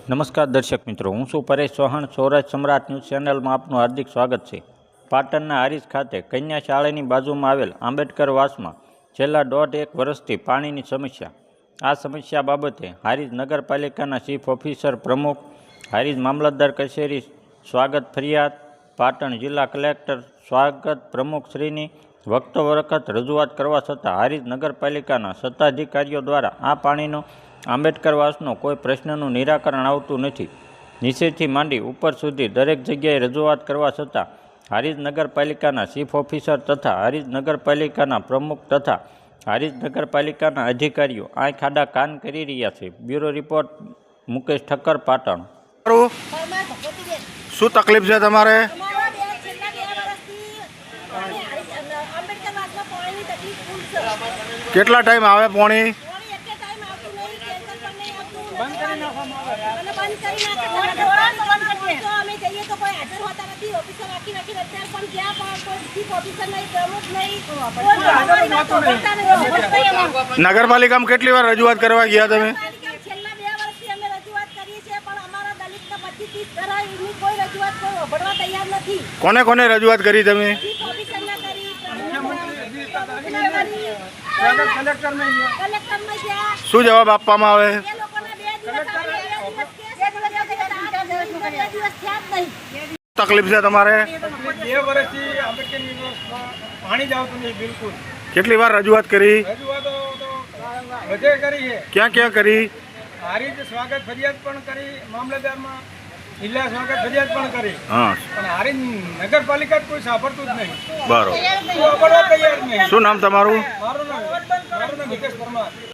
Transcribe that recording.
નમસ્કાર દર્શક મિત્રો, હું છું પરેશ ચૌહાણ. સૌરાષ્ટ્ર સમ્રાટ ન્યૂઝ ચેનલમાં આપનું હાર્દિક સ્વાગત છે. પાટણના હારીજ ખાતે કન્યા શાળાની બાજુમાં આવેલ આંબેડકર વાસમાં છેલ્લા 1.5 વર્ષથી પાણીની સમસ્યા. આ સમસ્યા બાબતે હારીજ નગરપાલિકાના ચીફ ઓફિસર પ્રમુખ, હારીજ મામલતદાર કચેરી સ્વાગત ફરિયાદ, પાટણ જિલ્લા કલેક્ટર સ્વાગત પ્રમુખશ્રીની વખત રજૂઆત કરવા છતાં હારીજ નગરપાલિકાના સત્તાધિકારીઓ દ્વારા આ પાણીનો આંબેડકર વાસનો કોઈ પ્રશ્નનું નિરાકરણ આવતું નથી. નીચેથી માંડી ઉપર સુધી દરેક જગ્યાએ રજૂઆત કરવા છતાં હારીજ નગરપાલિકાના ચીફ ઓફિસર તથા હારીજ નગરપાલિકાના પ્રમુખ તથા હારીજ નગરપાલિકાના અધિકારીઓ આંખ આડા કાન કરી રહ્યા છે. Bureau report Mukesh Thakkar, Patan. શું તકલીફ છે તમારે? કેટલા ટાઈમ આવે પાણી? નગરપાલિકામાં કેટલી વાર રજૂઆત કરવા ગયા તમે? કોને કોને રજૂઆત કરી તમે? શું જવાબ આપવામાં આવે? તકલીફ છે તમારે? 2 વર્ષથી પાણી જ આવતું નહીં બિલકુલ. કેટલી વાર રજૂઆત કરી? રજૂઆતો તો બધે કરી છે. ક્યાં ક્યાં કરી? હારીજ સ્વાગત ફરિયાદ પણ કરી, મામલતદારમાં જિલ્લા સ્વાગત ફરિયાદ પણ કરી. હા, પણ હારીજ નગરપાલિકા કોઈ સાંભળતું જ નહીં. બરોબર. સાંભળવા તૈયાર નહીં. શું નામ તમારું? મારું નામ મિતેશ પરમાર.